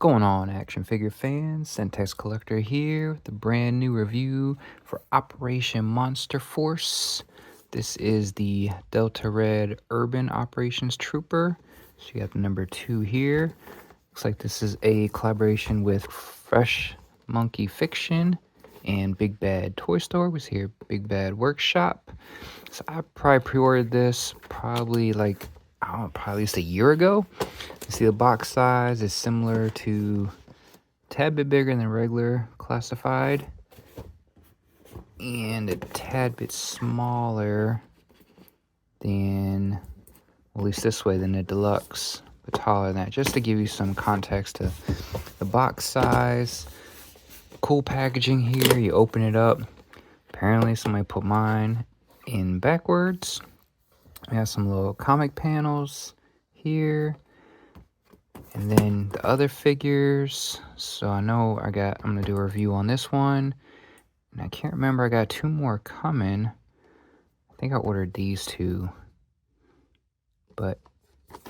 Going on, action figure fans? Centex Collector here with a brand new review for Operation Monster Force. This is the Delta Red Urban Operations Trooper. So you got the number 2 here. Looks like this is a collaboration with Fresh Monkey Fiction and Big Bad Toy Store. Was here Big Bad Workshop. So I probably pre-ordered this probably like, I don't know, probably at least a year ago. You see the box size is similar to a tad bit bigger than regular classified and a tad bit smaller than, at least this way, than the deluxe, but taller than that, just to give you some context to the box size. Cool packaging here. You open it up. Apparently somebody put mine in backwards. We have some little comic panels here. And then the other figures. So I know I'm going to do a review on this one. And I can't remember, I got 2 more coming. I think I ordered these 2.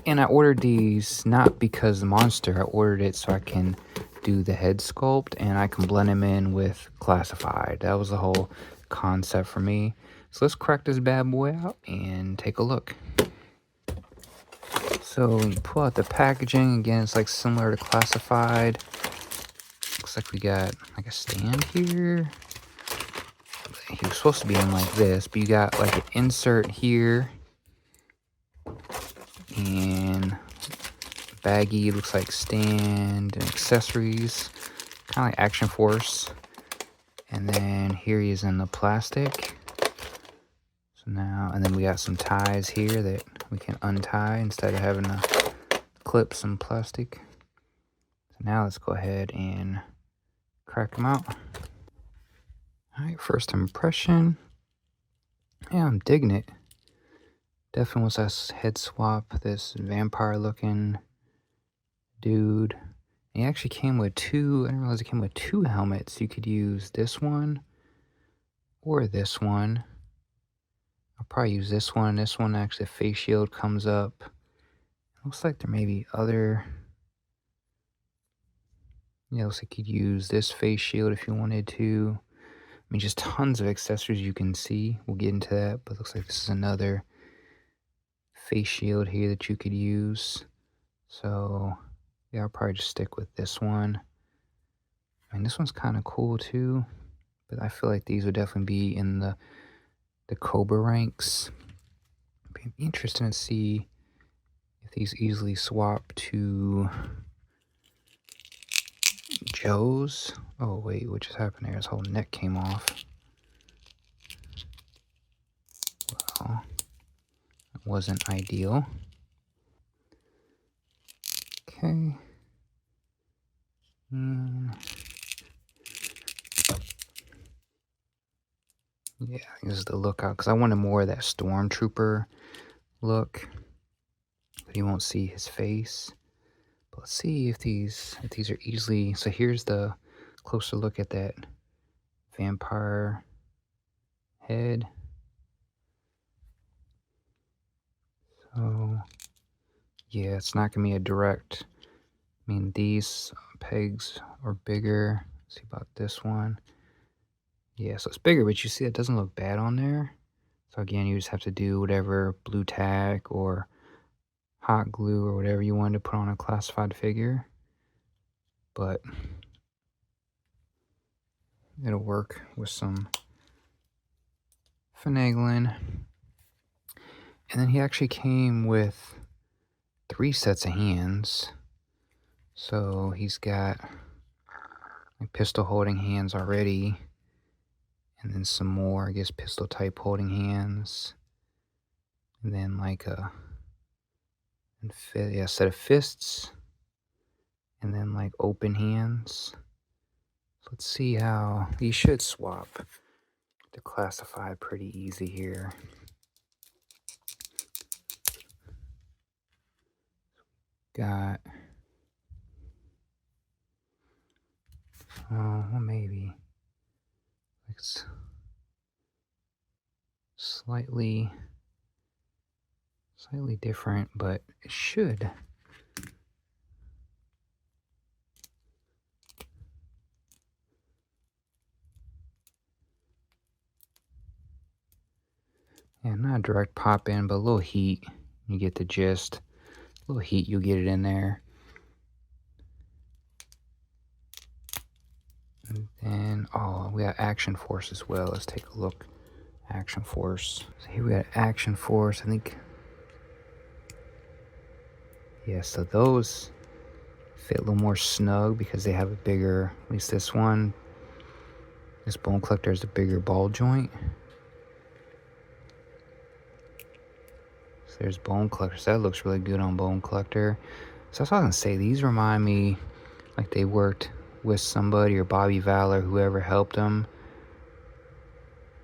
And I ordered these not because the monster. I ordered it so I can do the head sculpt and I can blend them in with classified. That was the whole concept for me. So let's crack this bad boy out and take a look. So when you pull out the packaging, again, it's like similar to classified. Looks like we got like a stand here. He was supposed to be in like this, but you got like an insert here. And baggy, looks like stand and accessories. Kind of like Action Force. And then here he is in the plastic. So now, and then we got some ties here that we can untie instead of having to clip some plastic. So now let's go ahead and crack them out. Alright, first impression. Yeah, I'm digging it. Definitely wants us head swap this vampire looking dude. He actually came with 2, I didn't realize it came with 2 helmets. You could use this one or this one. I'll probably use this one. This one actually, the face shield comes up. Looks like there may be other. Yeah, looks like you could use this face shield if you wanted to. I mean, just tons of accessories you can see. We'll get into that, but looks like this is another face shield here that you could use. So yeah, I'll probably just stick with this one. I mean, this one's kind of cool too, but I feel like these would definitely be in the Cobra ranks. It'd be interesting to see if these easily swap to Joe's. Oh wait, what just happened there? His whole neck came off. Well, that wasn't ideal. Okay. Yeah, this is the lookout, because I wanted more of that Stormtrooper look, but you won't see his face. But let's see if these are easily. So here's the closer look at that vampire head. So yeah, it's not gonna be a direct. I mean, these pegs are bigger. Let's see about this one. Yeah, so it's bigger, but you see it doesn't look bad on there. So again, you just have to do whatever blue tack or hot glue or whatever you want to put on a classified figure. But it'll work with some finagling. And then he actually came with 3 sets of hands. So he's got like pistol holding hands already. And then some more, I guess, pistol type holding hands. And then like a set of fists. And then like open hands. So let's see how these should swap. They're classified pretty easy here. Got, well, maybe it's slightly different, but it should. Yeah, not a direct pop in, but a little heat. You get the gist. A little heat, you'll get it in there. And then, oh, we got action force as well. Let's take a look. Action force. So here we got action force. I think, yeah, so those fit a little more snug because they have a bigger, at least this one, this bone collector is a bigger ball joint. So there's bone collector. So that looks really good on bone collector. So that's all I can say. These remind me like they worked with somebody, or Bobby Valor, whoever helped them.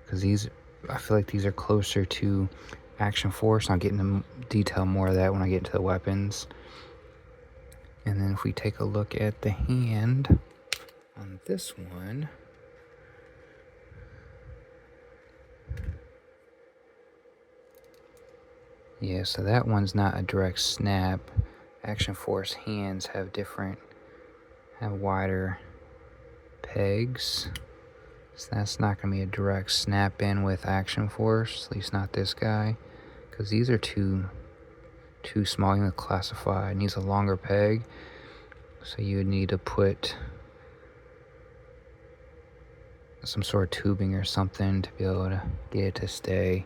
Because these, I feel like these are closer to action force. I'll get into detail more of that when I get into the weapons. And then if we take a look at the hand on this one, yeah, so that one's not a direct snap. Action force hands have wider pegs. So that's not going to be a direct snap in with action force, at least not this guy, because these are too small. You need to classify. It needs a longer peg, so you would need to put some sort of tubing or something to be able to get it to stay.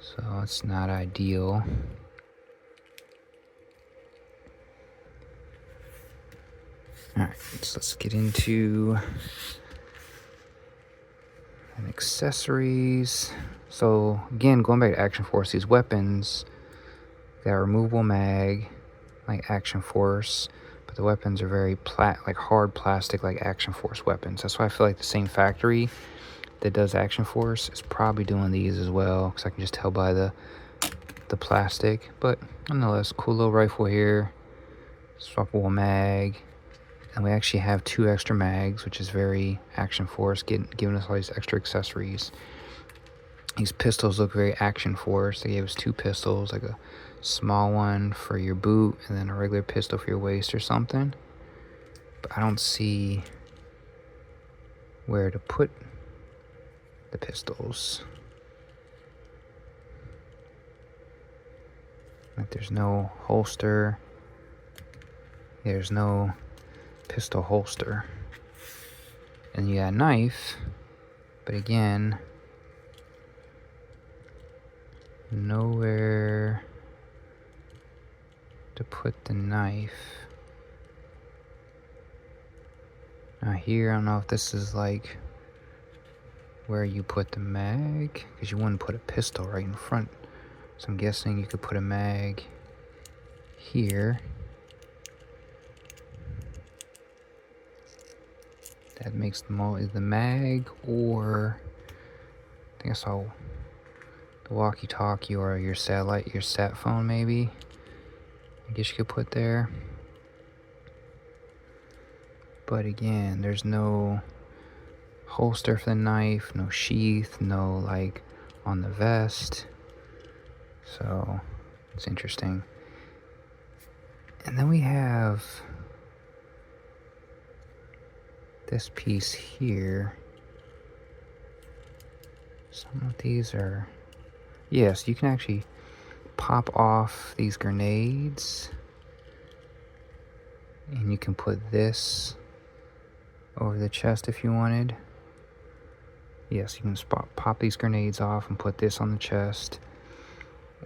So it's not ideal. Alright, so let's get into accessories. So again, going back to action force, these weapons, they got removable mag, like action force, but the weapons are very like hard plastic, like action force weapons. That's why I feel like the same factory that does action force is probably doing these as well, because I can just tell by the plastic. But nonetheless, cool little rifle here, swappable mag. And we actually have 2 extra mags, which is very action force, giving us all these extra accessories. These pistols look very action force. They gave us 2 pistols, like a small one for your boot and then a regular pistol for your waist or something. But I don't see where to put the pistols. Like there's no holster. There's no pistol holster. And you got a knife, but again, nowhere to put the knife. Now here, I don't know if this is like where you put the mag, because you wouldn't put a pistol right in front. So I'm guessing you could put a mag here. That makes the mag, or I think I saw the walkie-talkie or your satellite, your sat phone maybe. I guess you could put there. But again, there's no holster for the knife, no sheath, no like on the vest. So it's interesting. And then we have this piece here. Some of these are, yes, you can actually pop off these grenades, and you can put this over the chest if you wanted. Yes, you can pop these grenades off and put this on the chest.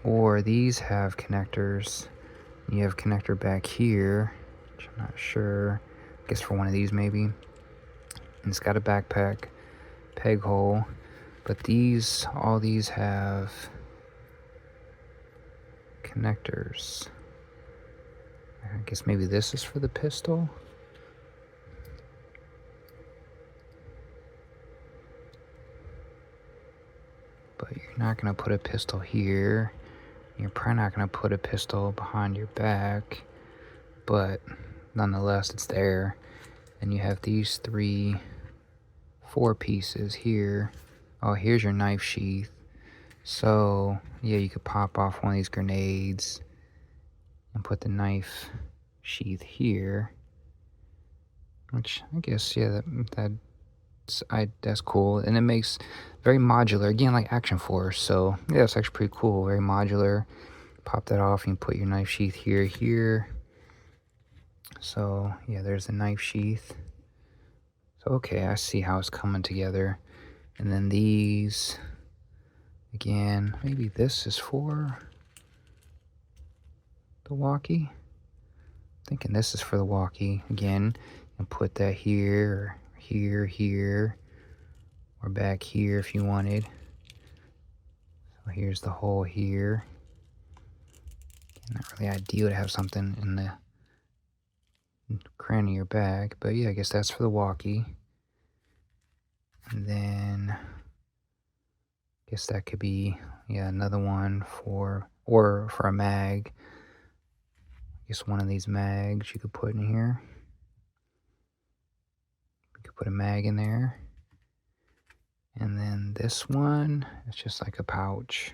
Or these have connectors. You have a connector back here, which I'm not sure. I guess for one of these maybe. And it's got a backpack peg hole. But these, all these have connectors. I guess maybe this is for the pistol. But you're not going to put a pistol here. You're probably not going to put a pistol behind your back. But nonetheless, it's there. And you have these 4 pieces here. Oh, here's your knife sheath. So, yeah, you could pop off one of these grenades and put the knife sheath here. Which, I guess, yeah, that That's cool, and it makes very modular. Again, like Action Force. So yeah, it's actually pretty cool. Very modular. Pop that off and put your knife sheath here. So yeah, there's the knife sheath. So okay, I see how it's coming together. And then these, again, maybe this is for the walkie. Thinking this is for the walkie. Again, and put that here, or here, or back here if you wanted. So here's the hole here. Not really ideal to have something in the cranny or back, but yeah, I guess that's for the walkie. And then I guess that could be, yeah, another one for, or for a mag. I guess one of these mags you could put in here. You could put a mag in there. And then this one, it's just like a pouch.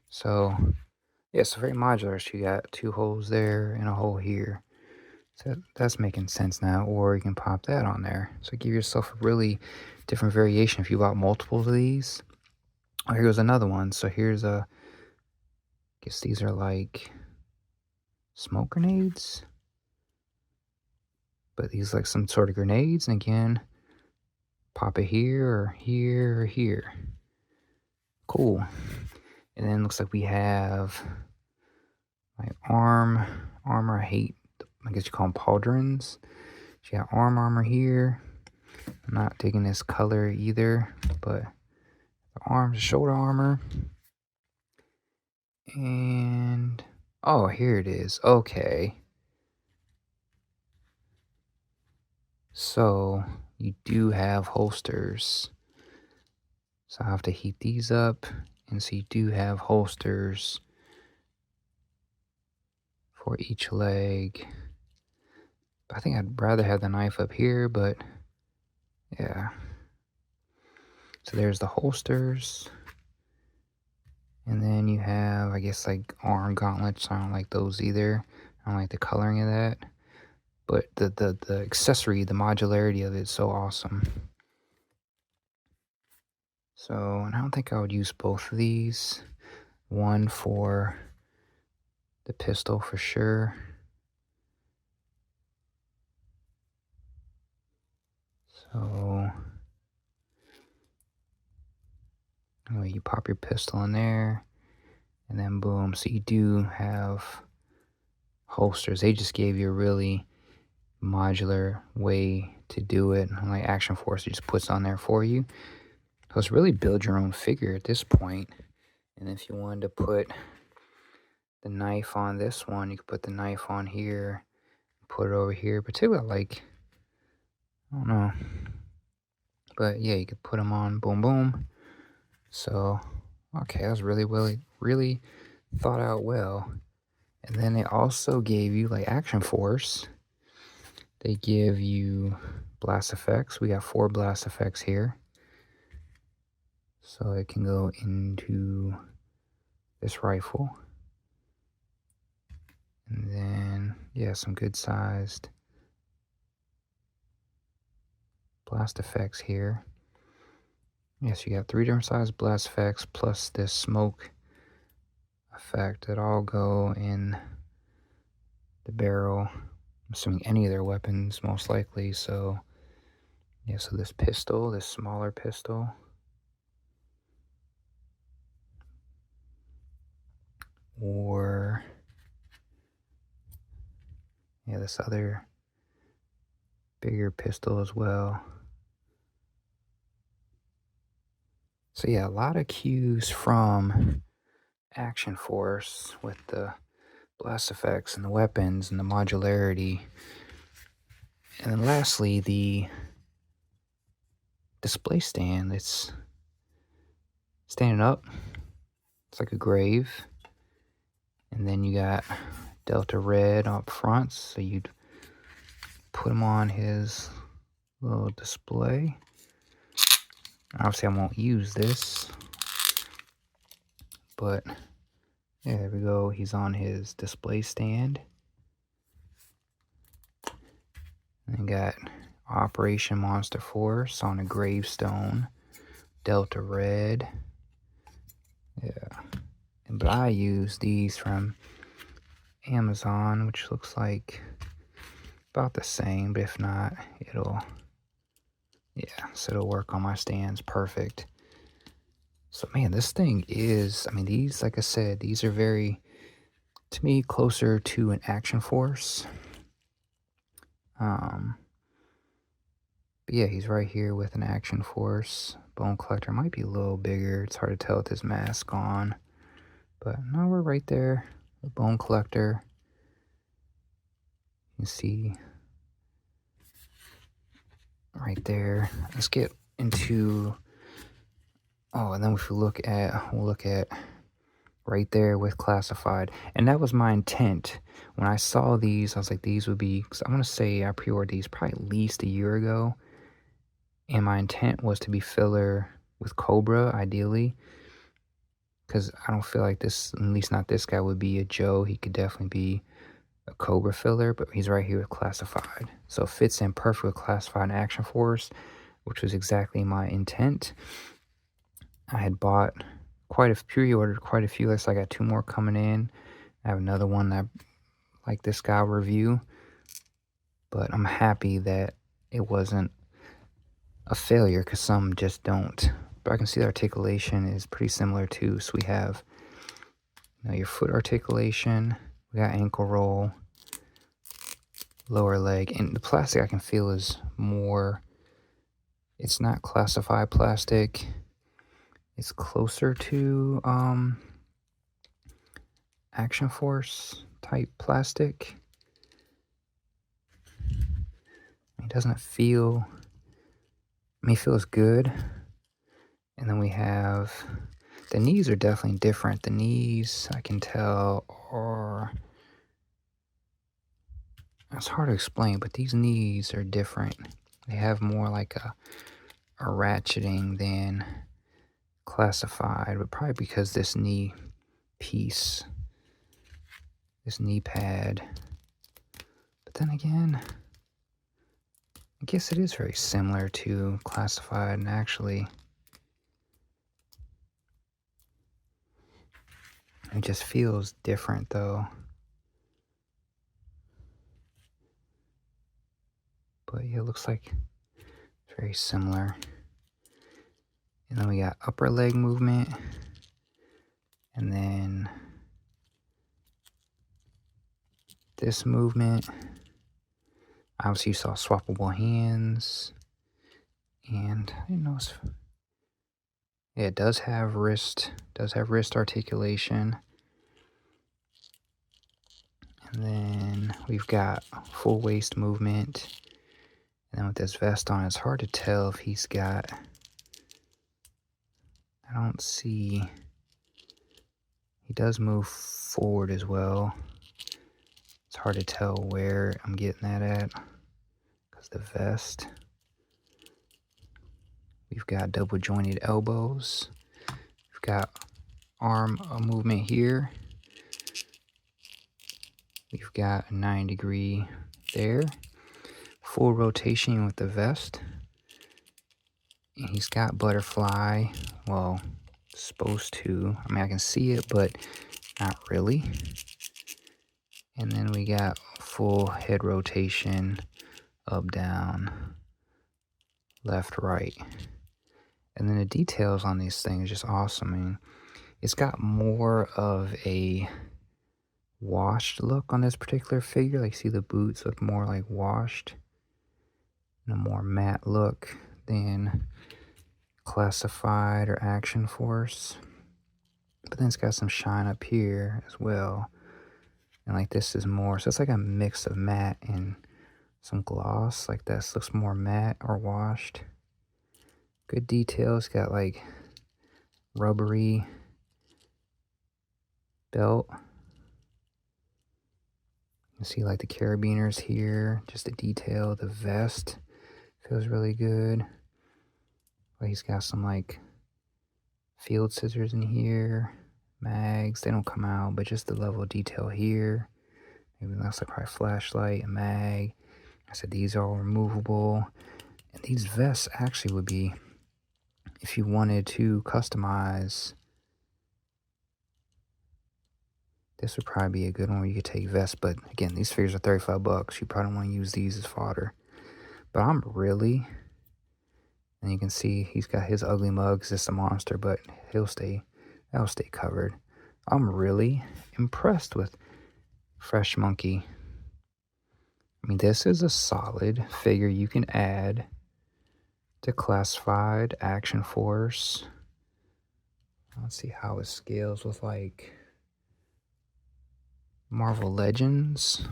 So yeah, it's very modular. So you got 2 holes there and a hole here. So that's making sense now. Or you can pop that on there. So give yourself a really different variation if you bought multiples of these. Oh, here goes another one. So here's a, I guess these are like smoke grenades. But these like some sort of grenades. And again, pop it here or here or here. Cool. And then looks like we have like armor. I guess you call them pauldrons. So you got armor here. I'm not digging this color either, but the arms, shoulder armor. And oh, here it is. Okay. So you do have holsters. So I have to heat these up. And so you do have holsters for each leg. I think I'd rather have the knife up here, but yeah. So there's the holsters. And then you have, I guess, like arm gauntlets. I don't like those either. I don't like the coloring of that. But the accessory, the modularity of it is so awesome. So, and I don't think I would use both of these. One for the pistol for sure. So, anyway, you pop your pistol in there, and then boom. So you do have holsters. They just gave you a really modular way to do it. Like Action Force, it just puts on there for you. So it's really build your own figure at this point. And if you wanted to put the knife on this one, you could put the knife on here, put it over here. Particularly like, I don't know. But yeah, you could put them on, boom, boom. So, okay, that was really thought out well. And then they also gave you, like Action Force, they give you blast effects. We got 4 blast effects here. So it can go into this rifle. And then, yeah, some good sized blast effects here. Yes, you got 3 different sized blast effects plus this smoke effect that all go in the barrel. I'm assuming any of their weapons, most likely. So, yeah, so this pistol, this smaller pistol, or yeah, this other bigger pistol as well. So yeah, a lot of cues from Action Force with the blast effects and the weapons and the modularity. And then lastly, the display stand. It's standing up. It's like a grave. And then you got Delta Red up front. So you'd put him on his little display. Obviously, I won't use this. But yeah, there we go. He's on his display stand. And got Operation Monster Force on a gravestone. Delta Red. Yeah. But I use these from Amazon, which looks like about the same, but if not, it'll work on my stands perfect. So man, this thing is, I mean, these, like I said, these are very, to me, closer to an Action Force. But yeah, he's right here with an Action Force. Bone Collector might be a little bigger. It's hard to tell with his mask on. But no, we're right there. The Bone Collector. You can see right there. Let's get into, oh, and then if we we'll look at right there with classified. And that was my intent. When I saw these, I was like, these would be, because I'm going to say I pre-ordered these probably at least a year ago. And my intent was to be filler with Cobra, ideally. Because I don't feel like this, at least not this guy, would be a Joe. He could definitely be a Cobra filler, but he's right here with classified. So it fits in perfect with classified and Action Force, which was exactly my intent. I had bought pre-ordered quite a few. I got 2 more coming in. I have another one that like this guy review, but I'm happy that it wasn't a failure because some just don't. But I can see the articulation is pretty similar too. So we have, you know, your foot articulation, we got ankle roll, lower leg, and the plastic I can feel is more, it's not classified plastic. It's closer to Action Force type plastic. It doesn't feel, I mean, it feels good. And then we have, the knees are definitely different. The knees, I can tell, are, it's hard to explain, but these knees are different. They have more like a ratcheting than classified, but probably because this knee piece, this knee pad. But then again, I guess it is very similar to classified, and actually it just feels different though. But yeah, it looks like it's very similar. And then we got upper leg movement, and then this movement. Obviously you saw swappable hands, and I didn't know yeah, it does have wrist articulation. And then we've got full waist movement. And then with this vest on, it's hard to tell if he's got, I don't see, he does move forward as well. It's hard to tell where I'm getting that at because the vest. We've got double jointed elbows. We've got arm movement here. We've got a 9-degree there. Full rotation with the vest. And he's got butterfly. Well, supposed to. I mean, I can see it, but not really. And then we got full head rotation, up, down, left, right. And then the details on these things are just awesome. I mean, it's got more of a washed look on this particular figure. Like, see the boots look more like washed, and a more matte look than classified or Action Force. But then it's got some shine up here as well. And like this is more, so it's like a mix of matte and some gloss. Like this looks more matte or washed. Good details. Got like rubbery belt. You see like the carabiners here. Just the detail. The vest feels really good. But he's got some like field scissors in here. Mags. They don't come out, but just the level of detail here. Maybe that's like probably flashlight, a mag. I said these are all removable. And these vests actually would be, if you wanted to customize, this would probably be a good one where you could take vests. But again, these figures are 35 bucks. You probably don't want to use these as fodder. But I'm really, and you can see he's got his ugly mugs. It's a monster, but that'll stay covered. I'm really impressed with Fresh Monkey. I mean, this is a solid figure you can add to Classified, Action Force. Let's see how it scales with like Marvel Legends.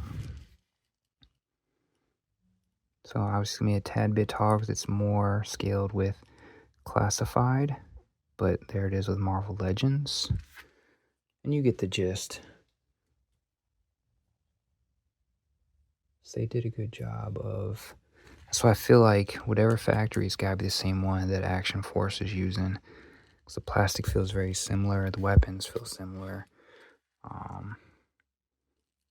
So obviously gonna be a tad bit taller because it's more scaled with Classified, but there it is with Marvel Legends. And you get the gist. So they did a good job of, so I feel like whatever factory's gotta be the same one that Action Force is using. Because the plastic feels very similar, the weapons feel similar.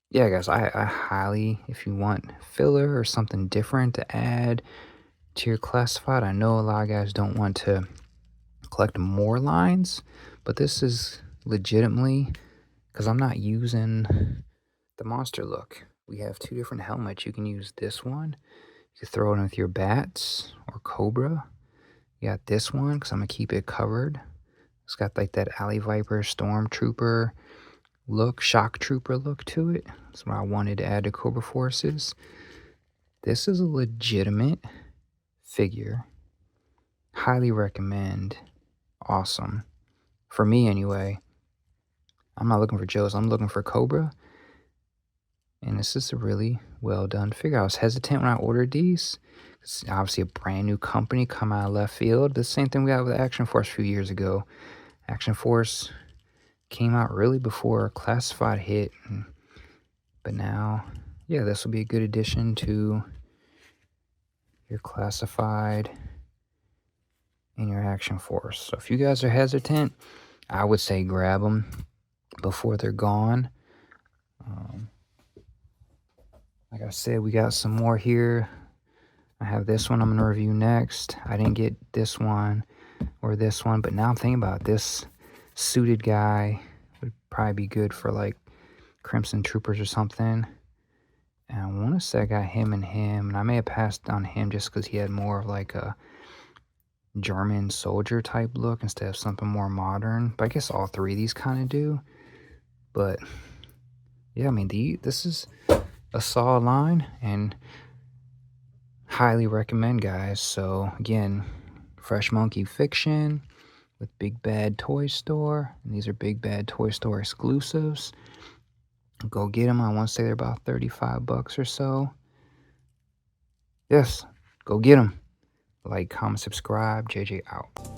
Yeah, guys, I highly, if you want filler or something different to add to your Classified, I know a lot of guys don't want to collect more lines, but this is legitimately, because I'm not using the monster look. We have two different helmets. You can use this one. You can throw it in with your bats or Cobra. You got this one, because I'm going to keep it covered. It's got like that Alley Viper, Stormtrooper look, Shock Trooper look to it. That's what I wanted to add to Cobra Forces. This is a legitimate figure. Highly recommend. Awesome. For me, anyway. I'm not looking for Joe's. I'm looking for Cobra. And this is a really well done figure. I was hesitant when I ordered these. It's obviously a brand new company come out of left field. The same thing we got with Action Force a few years ago. Action Force came out really before Classified hit. But now, yeah, this will be a good addition to your Classified and your Action Force. So if you guys are hesitant, I would say grab them before they're gone. Like I said, we got some more here. I have this one I'm going to review next. I didn't get this one or this one, but now I'm thinking about this suited guy would probably be good for like Crimson Troopers or something. And I want to say I got him, and I may have passed on him just because he had more of like a German soldier type look instead of something more modern. But I guess all three of these kind of do. But yeah, I mean, this is a solid line and highly recommend, guys. So again, Fresh Monkey Fiction with Big Bad Toy Store, and these are Big Bad Toy Store exclusives. Go get them. I want to say they're about 35 bucks or so. Yes, go get them. Like, comment, subscribe. JJ out.